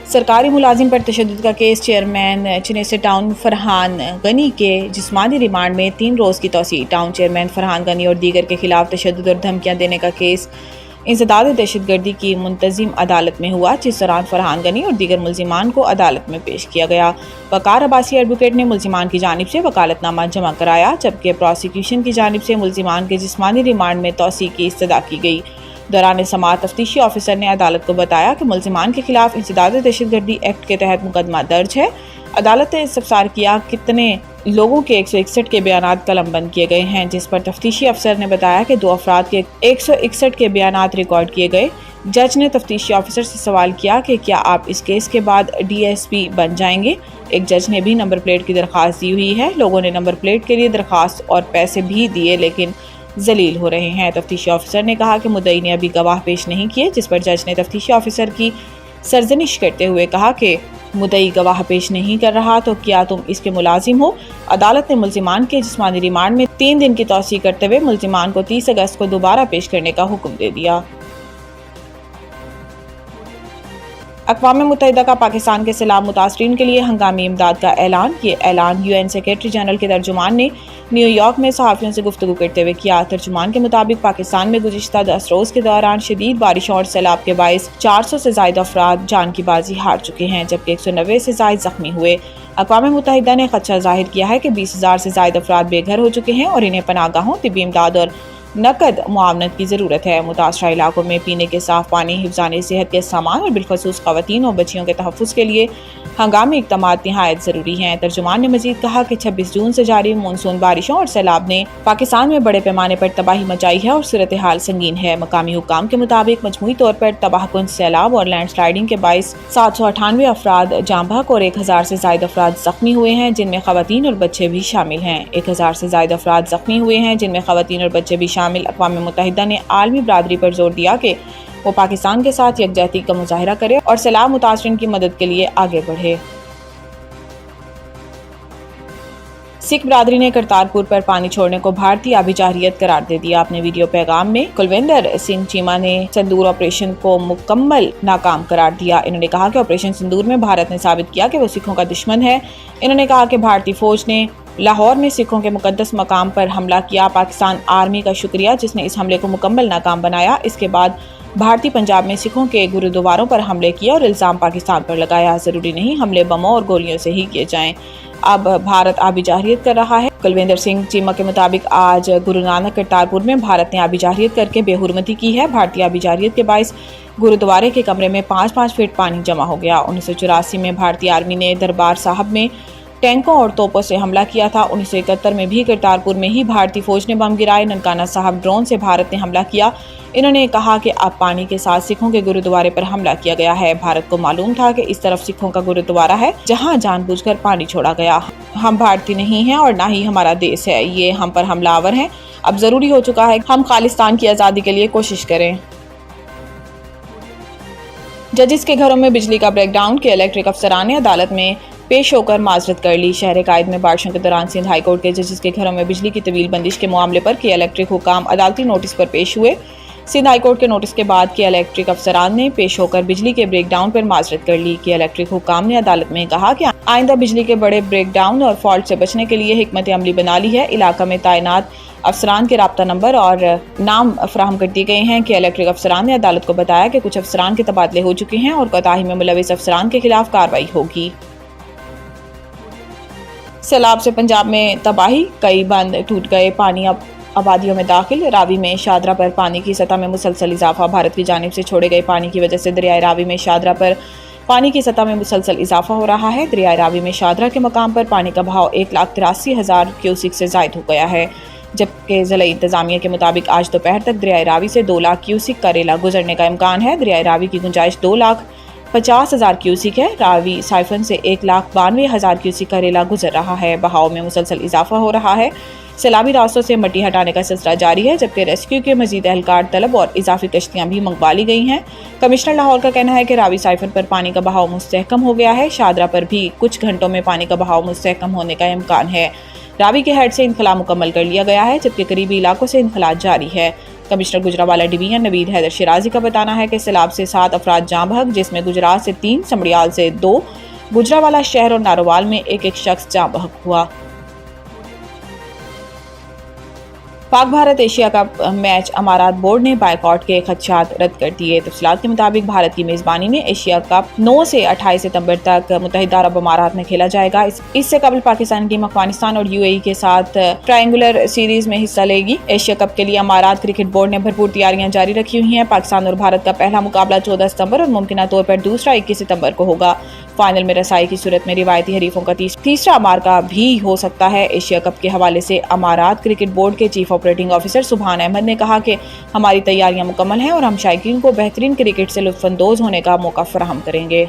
سرکاری ملازم پر تشدد کا کیس، چیئرمین چنیسہ ٹاؤن فرحان غنی کے جسمانی ریمانڈ میں 3 روز کی توسیع۔ ٹاؤن چیئرمین فرحان غنی اور دیگر کے خلاف تشدد اور دھمکیاں دینے کا کیس انسداد دہشت گردی کی منتظم عدالت میں ہوا، جس دوران فرحان غنی اور دیگر ملزمان کو عدالت میں پیش کیا گیا۔ وقار عباسی ایڈوکیٹ نے ملزمان کی جانب سے وکالت نامہ جمع کرایا، جبکہ پروسیکیوشن کی جانب سے ملزمان کے جسمانی ریمانڈ میں توسیع کی استدعا کی گئی۔ دوران سماعت تفتیشی آفیسر نے عدالت کو بتایا کہ ملزمان کے خلاف انسداد دہشت گردی ایکٹ کے تحت مقدمہ درج ہے۔ عدالت نے استفسار کیا کتنے لوگوں کے 161 کے بیانات قلم بند کیے گئے ہیں، جس پر تفتیشی افسر نے بتایا کہ 2 افراد کے 161 کے بیانات ریکارڈ کیے گئے۔ جج نے تفتیشی آفیسر سے سوال کیا کہ کیا آپ اس کیس کے بعد ڈی ایس پی بن جائیں گے؟ ایک جج نے بھی نمبر پلیٹ کی درخواست دی ہوئی ہے۔ لوگوں نے نمبر پلیٹ کے لیے درخواست اور پیسے بھی دیے لیکن ذلیل ہو رہے ہیں۔ تفتیشی آفیسر نے کہا کہ مدعی نے ابھی گواہ پیش نہیں کیے، جس پر جج نے تفتیشی آفیسر کی سرزنش کرتے ہوئے کہا کہ مدعی گواہ پیش نہیں کر رہا تو کیا تم اس کے ملازم ہو؟ عدالت نے ملزمان کے جسمانی ریمانڈ میں 3 دن کی توسیع کرتے ہوئے ملزمان کو 30 اگست کو دوبارہ پیش کرنے کا حکم دے دیا۔ اقوام متحدہ کا پاکستان کے سیلاب متاثرین کے لیے ہنگامی امداد کا اعلان۔ یہ اعلان یو این سیکریٹری جنرل کے ترجمان نے نیو یارک میں صحافیوں سے گفتگو کرتے ہوئے کیا۔ ترجمان کے مطابق پاکستان میں گزشتہ 10 روز کے دوران شدید بارشوں اور سیلاب کے باعث 400 سے زائد افراد جان کی بازی ہار چکے ہیں، جبکہ 190 سے زائد زخمی ہوئے۔ اقوام متحدہ نے خدشہ ظاہر کیا ہے کہ 20,000 سے زائد افراد بے گھر ہو چکے ہیں اور انہیں پناہ گاہوں، طبی امداد اور نقد معاونت کی ضرورت ہے۔ متاثرہ علاقوں میں پینے کے صاف پانی، حفظان صحت کے سامان اور بالخصوص خواتین اور بچیوں کے تحفظ کے لیے ہنگامی اقدامات نہایت ضروری ہیں۔ ترجمان نے مزید کہا کہ 26 جون سے جاری مونسون بارشوں اور سیلاب نے پاکستان میں بڑے پیمانے پر تباہی مچائی ہے اور صورتحال سنگین ہے۔ مقامی حکام کے مطابق مجموعی طور پر تباہ کن سیلاب اور لینڈ سلائیڈنگ کے باعث 798 افراد جاں بحق اور 1000 سے زائد افراد زخمی ہوئے ہیں، جن میں خواتین اور بچے بھی شامل ہیں۔ 1000 سے زائد افراد زخمی ہوئے ہیں، جن میں خواتین اور بچے بھی شامل۔ اقوام متحدہ نے عالمی برادری پر زور دیا کہ وہ پاکستان کے ساتھ یکجہتی کا مظاہرہ کرے اور سیلاب متاثرین کی مدد کے لیے آگے بڑھے۔ سکھ برادری نے کرتارپور پر پانی چھوڑنے کو بھارتی آبی جارحیت قرار دے دیا۔ اپنے ویڈیو پیغام میں کلویندر سنگھ چیما نے سندور آپریشن کو مکمل ناکام قرار دیا۔ انہوں نے کہا کہ آپریشن سندور میں بھارت نے ثابت کیا کہ وہ سکھوں کا دشمن ہے۔ انہوں نے کہا کہ بھارتی فوج نے لاہور میں سکھوں کے مقدس مقام پر حملہ کیا۔ پاکستان آرمی کا شکریہ جس نے اس حملے کو مکمل ناکام بنایا۔ اس کے بعد بھارتی پنجاب میں سکھوں کے گرودواروں پر حملے کیا اور الزام پاکستان پر لگایا۔ ضروری نہیں حملے بموں اور گولیوں سے ہی کیے جائیں، اب بھارت آبی جارحیت کر رہا ہے۔ کلویندر سنگھ چیما کے مطابق آج گرو نانک کرتارپور میں بھارت نے آبی جارحیت کر کے بے حرمتی کی ہے۔ بھارتی آبی جارحیت کے باعث گرودوارے کے کمرے میں 5-5 فٹ پانی جمع ہو گیا۔ 1984 میں بھارتی آرمی نے دربار صاحب میں ٹینکوں اور توپوں سے حملہ کیا تھا۔ 1971 میں بھی کرتارپور میں ہی بھارتی فوج نے بم گرائے۔ ننکانہ صاحب ڈرون سے بھارت نے حملہ کیا۔ انہوں نے کہا کہ اب پانی کے ساتھ سکھوں کے گرودوارے پر حملہ کیا گیا ہے۔ بھارت کو معلوم تھا کہ اس طرف سکھوں کا گرودوارہ ہے جہاں جان بوجھ کر پانی چھوڑا گیا۔ ہم بھارتی نہیں ہیں اور نہ ہی ہمارا دیش ہے، یہ ہم پر حملہ آور ہیں۔ اب ضروری ہو چکا ہے کہ ہم خالصتان کی آزادی کے لیے کوشش کریں۔ ججز کے گھروں میں بجلی کا بریک ڈاؤن کے الیکٹرک افسران نے عدالت میں پیش ہو کر معذرت کر لی۔ شہر قائد میں بارشوں کے دوران سندھ ہائی کورٹ کے ججز کے گھروں میں بجلی کی طویل بندش کے معاملے پر کے الیکٹرک حکام عدالتی نوٹس پر پیش ہوئے۔ سندھ ہائی کورٹ کے نوٹس کے بعد کے الیکٹرک افسران نے پیش ہو کر بجلی کے بریک ڈاؤن پر معذرت کر لی۔ کے الیکٹرک حکام نے عدالت میں کہا کہ آئندہ بجلی کے بڑے بریک ڈاؤن اور فالٹ سے بچنے کے لیے حکمت عملی بنا لی ہے۔ علاقہ میں تعینات افسران کے رابطہ نمبر اور نام فراہم کر دیے گئے ہیں۔ کہ الیکٹرک افسران نے عدالت کو بتایا کہ کچھ افسران کے تبادلے ہو چکے ہیں اور کوتاہی میں ملوث افسران کے خلاف کارروائی ہوگی۔ سیلاب سے پنجاب میں تباہی، کئی بند ٹوٹ گئے، پانی اب آبادیوں میں داخل۔ راوی میں شاہدرہ پر پانی کی سطح میں مسلسل اضافہ۔ بھارت کی جانب سے چھوڑے گئے پانی کی وجہ سے دریائے راوی میں شاہدرہ پر پانی کی سطح میں مسلسل اضافہ ہو رہا ہے۔ دریائے راوی میں شاہدرہ کے مقام پر پانی کا بہاؤ 1,83,000 کیوسک سے زائد ہو گیا ہے، جبکہ ضلعی انتظامیہ کے مطابق آج دوپہر تک دریائے راوی سے 2 لاکھ کیوسک کا ریلا گزرنے کا امکان ہے۔ دریائے راوی کی گنجائش 2,50,000 کیوسک ہے۔ راوی سائفن سے 1,92,000 کیوسک کا ریلا گزر رہا ہے۔ بہاؤ میں مسلسل اضافہ ہو رہا ہے۔ سیلابی راستوں سے مٹی ہٹانے کا سلسلہ جاری ہے، جبکہ ریسکیو کے مزید اہلکار طلب اور اضافی کشتیاں بھی منگوا لی گئی ہیں۔ کمشنر لاہور کا کہنا ہے کہ راوی سائفن پر پانی کا بہاؤ مستحکم ہو گیا ہے۔ شاہدرہ پر بھی کچھ گھنٹوں میں پانی کا بہاؤ مستحکم ہونے کا امکان ہے۔ راوی کے ہیڈ سے انخلا مکمل کر لیا گیا ہے، جبکہ قریبی علاقوں سے انخلا جاری ہے۔ کمشنر گجرانوالہ ڈویژن نوید حیدر شیرازی کا بتانا ہے کہ سیلاب سے 7 افراد جاں بحق، جس میں گجرات سے 3، سمڑیال سے 2، گجرانوالہ شہر اور ناروال میں ایک شخص جاں بحق ہوا۔ پاک بھارت ایشیا کپ میچ امارات بورڈ نے بائیکاٹ کے خدشات رد کر دیے۔ تفصیلات کے مطابق بھارت کی میزبانی میں ایشیا کپ 9 سے 28 ستمبر تک متحدہ عرب امارات میں کھیلا جائے گا۔ اس سے قبل پاکستان ٹیم افغانستان اور UAE کے ساتھ ٹرائنگولر سیریز میں حصہ لے گی۔ ایشیا کپ کے لیے امارات کرکٹ بورڈ نے بھرپور تیاریاں جاری رکھی ہوئی ہیں۔ پاکستان اور بھارت کا پہلا مقابلہ 14 ستمبر اور ممکنہ طور پر دوسرا 21 ستمبر کو ہوگا۔ فائنل میں رسائی کی صورت میں روایتی حریفوں کا تیسرا مارکہ بھی ہو سکتا ہے۔ ایشیا کپ کے حوالے سے امارات کرکٹ بورڈ کے چیف آپریٹنگ آفیسر سبحان احمد نے کہا کہ ہماری تیاریاں مکمل ہیں اور ہم شائقین کو بہترین کرکٹ سے لطف اندوز ہونے کا موقع فراہم کریں گے۔